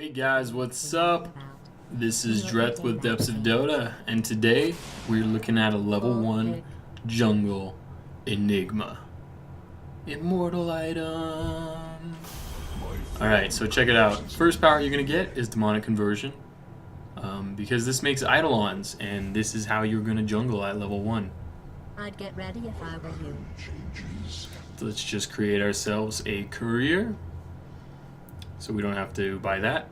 Hey guys, what's up? This is Dreth with Depths of Dota, and today we're looking at a level 1 jungle Enigma. Immortal item. Alright, so check it out. First power you're going to get is Demonic Conversion, because this makes Eidolons, and this is how you're going to jungle at level 1. I'd get ready if I were you. So let's just create ourselves a career, so we don't have to buy that.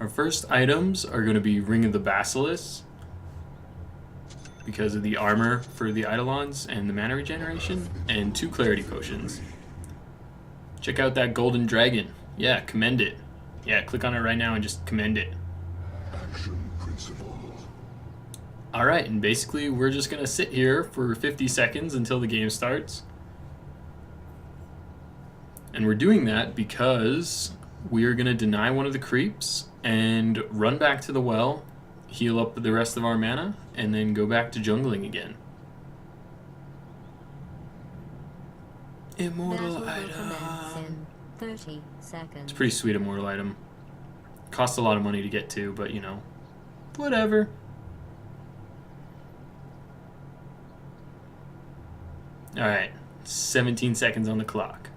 Our first items are going to be Ring of the Basilisk, because of the armor for the Eidolons and the mana regeneration, and 2 clarity potions. Check out that golden dragon. Yeah, commend it. Yeah, click on it right now and just commend it. Alright, and basically we're just going to sit here for 50 seconds until the game starts. And we're doing that because we're going to deny one of the creeps and run back to the well, heal up the rest of our mana, and then go back to jungling again. Immortal item. In 30 seconds. It's a pretty sweet immortal item. Costs a lot of money to get to, but you know, whatever. Alright, 17 seconds on the clock.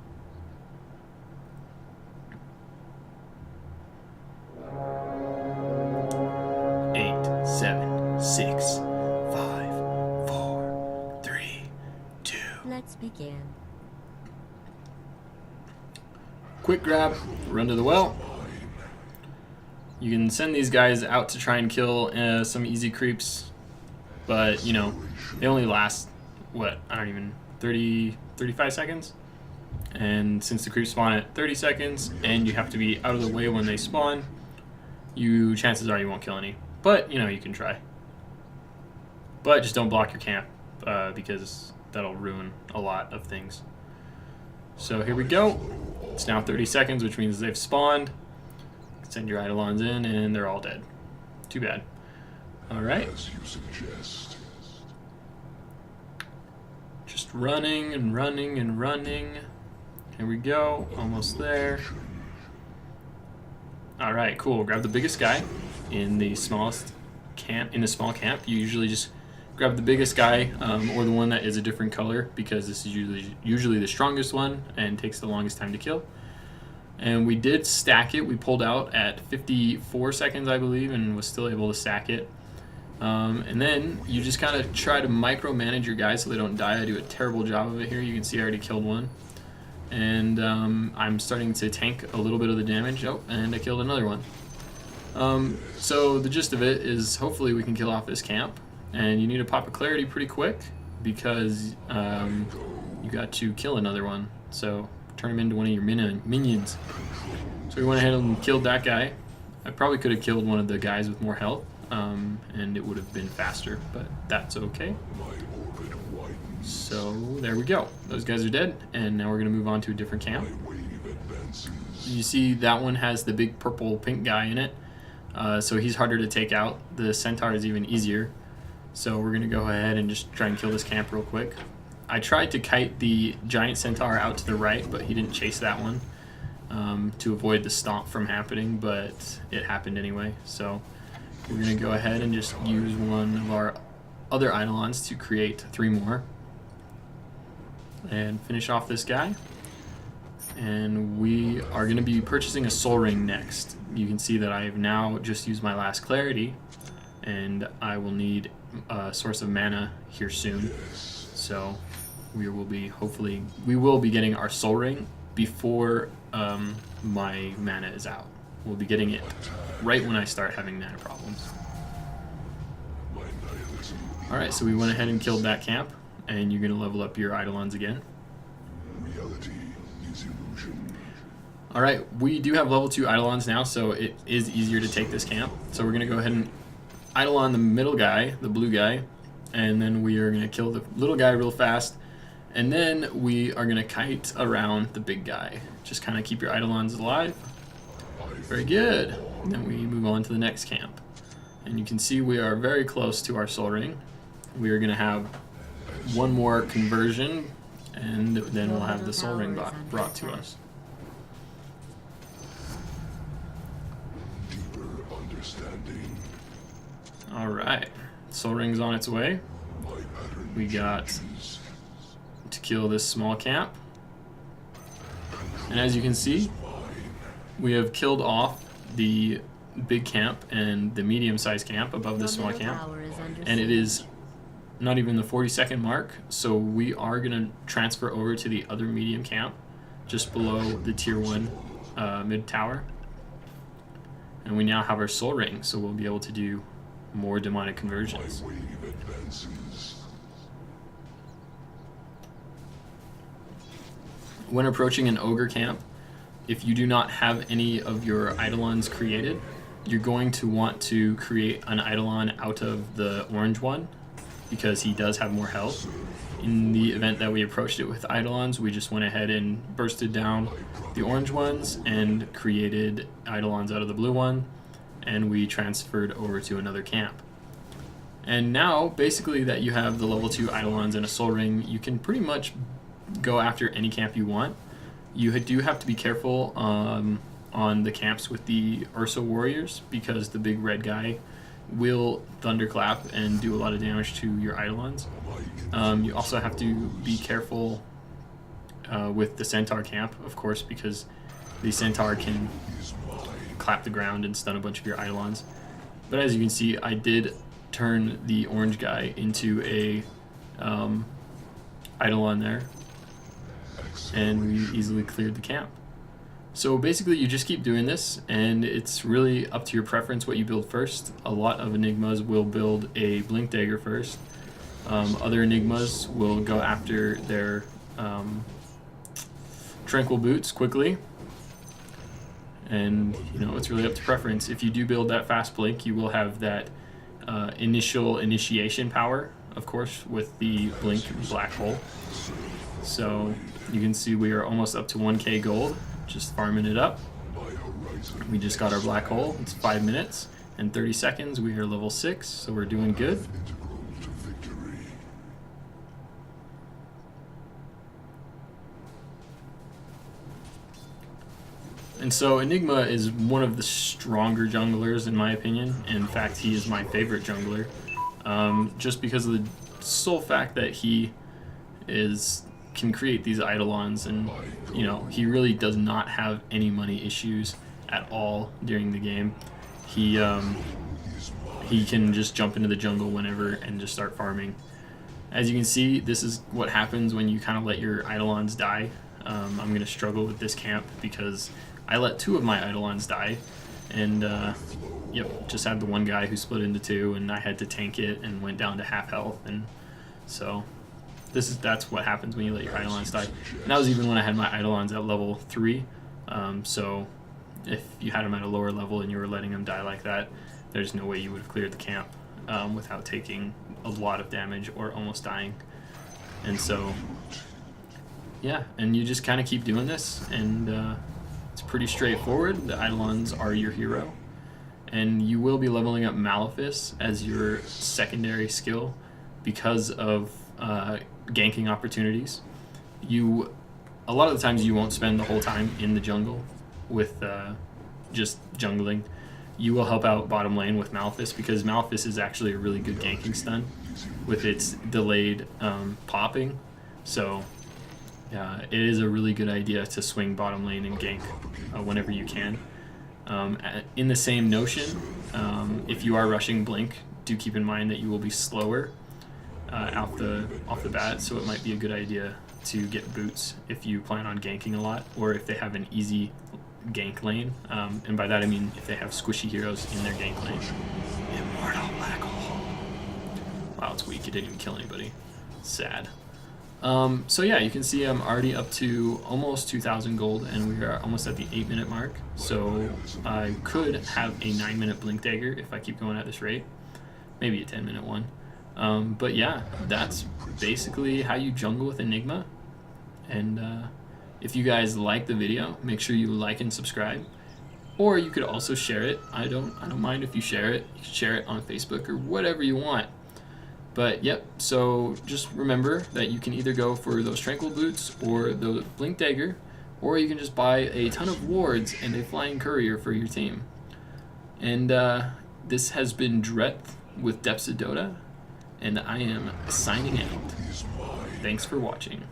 Eight, 7, 6, 5, 4, 3, 2. Let's begin. Quick grab, run to the well. You can send these guys out to try and kill some easy creeps, but you know, they only last, what, I don't even, 35 seconds? And since the creeps spawn at 30 seconds, and you have to be out of the way when they spawn, chances are you won't kill any. But, you know, you can try. But just don't block your camp, because that'll ruin a lot of things. So here we go. It's now 30 seconds, which means they've spawned. Send your Eidolons in, and they're all dead. Too bad. Alright. Just running and running and running. Here we go. Almost there. Alright, cool. Grab the biggest guy in the smallest camp. In a small camp, you usually just grab the biggest guy, or the one that is a different color, because this is usually the strongest one and takes the longest time to kill. And we did stack it. We pulled out at 54 seconds, I believe, and was still able to stack it. And then you just kind of try to micromanage your guys so they don't die. I do a terrible job of it here. You can see I already killed one. And I'm starting to tank a little bit of the damage. Oh, and I killed another one. So the gist of it is hopefully we can kill off this camp. And you need to pop a clarity pretty quick, because you got to kill another one. So turn him into one of your minions. So we went ahead and killed that guy. I probably could have killed one of the guys with more health, and it would have been faster, but that's okay. So there we go. Those guys are dead, and now we're going to move on to a different camp. You see that one has the big purple pink guy in it, so he's harder to take out. The centaur is even easier. So we're going to go ahead and just try and kill this camp real quick. I tried to kite the giant centaur out to the right, but he didn't chase that one, to avoid the stomp from happening, but it happened anyway. So we're going to go ahead and just use one of our other Eidolons to create 3 more. And finish off this guy. And we are going to be purchasing a soul ring next. You can see that I have now just used my last clarity, and I will need a source of mana here soon. So we will be getting our soul ring before my mana is out. We'll be getting it right when I start having mana problems. Alright, so we went ahead and killed that camp, and you're going to level up your Eidolons again. Alright, we do have level 2 Eidolons now, so it is easier to take this camp. So we're going to go ahead and Eidolon the middle guy, the blue guy, and then we are going to kill the little guy real fast, and then we are going to kite around the big guy. Just kind of keep your Eidolons alive. Very good. And then we move on to the next camp. And you can see we are very close to our soul ring. We are going to have one more conversion, and then we'll have the soul ring brought to us. Alright, Soul Ring's on its way. We got to kill this small camp. And as you can see, we have killed off the big camp and the medium-sized camp above the small camp. And it is not even the 40-second mark, so we are going to transfer over to the other medium camp just below the tier 1 mid tower. And we now have our Soul Ring, so we'll be able to do more demonic conversions. When approaching an ogre camp, if you do not have any of your eidolons created, you're going to want to create an eidolon out of the orange one because he does have more health. In the event that we approached it with eidolons, we just went ahead and bursted down the orange ones and created eidolons out of the blue one, and we transferred over to another camp. And now, basically that you have the level 2 eidolons and a Soul Ring, you can pretty much go after any camp you want. You do have to be careful on the camps with the Ursa warriors because the big red guy will thunderclap and do a lot of damage to your eidolons. You also have to be careful with the centaur camp, of course, because the centaur can clap the ground and stun a bunch of your eidolons. But as you can see, I did turn the orange guy into a eidolon there, and we easily cleared the camp. So basically you just keep doing this, and it's really up to your preference what you build first. A lot of Enigmas will build a Blink Dagger first. Other Enigmas will go after their Tranquil Boots quickly. And you know, it's really up to preference. If you do build that fast blink, you will have that initial initiation power, of course, with the blink black hole. So you can see we are almost up to 1k gold, just farming it up. We just got our black hole. It's 5 minutes and 30 seconds. We are level 6, so we're doing good. And so Enigma is one of the stronger junglers in my opinion. In fact, he is my favorite jungler, just because of the sole fact that he can create these eidolons, and you know, he really does not have any money issues at all during the game. He can just jump into the jungle whenever and just start farming. As you can see, this is what happens when you kind of let your eidolons die. I'm going to struggle with this camp because I let 2 of my eidolons die, and yep, just had the one guy who split into 2, and I had to tank it and went down to half health. And so that's what happens when you let your eidolons die. And that was even when I had my eidolons at level 3. So if you had them at a lower level and you were letting them die like that, there's no way you would have cleared the camp without taking a lot of damage or almost dying. And so yeah, and you just kind of keep doing this, and it's pretty straightforward. The eidolons are your hero, and you will be leveling up Malefice as your secondary skill because of ganking opportunities. A lot of the times you won't spend the whole time in the jungle with just jungling. You will help out bottom lane with Malefice because Malefice is actually a really good ganking stun with its delayed popping. So it is a really good idea to swing bottom lane and gank whenever you can. In the same notion, if you are rushing Blink, do keep in mind that you will be slower off the bat, so it might be a good idea to get boots if you plan on ganking a lot, or if they have an easy gank lane, and by that I mean if they have squishy heroes in their gank lane. Immortal Black Hole. Wow, it's weak. It didn't even kill anybody. Sad. So yeah, you can see I'm already up to almost 2,000 gold, and we are almost at the 8-minute mark. So I could have a 9-minute Blink Dagger if I keep going at this rate. Maybe a 10-minute one. But yeah, that's basically how you jungle with Enigma. And if you guys like the video, make sure you like and subscribe. Or you could also share it. I don't mind if you share it. You can share it on Facebook or whatever you want. But yep, so just remember that you can either go for those Tranquil Boots or the Blink Dagger, or you can just buy a ton of wards and a Flying Courier for your team. And this has been Dret with Depths of Dota, and I am signing out. Thanks for watching.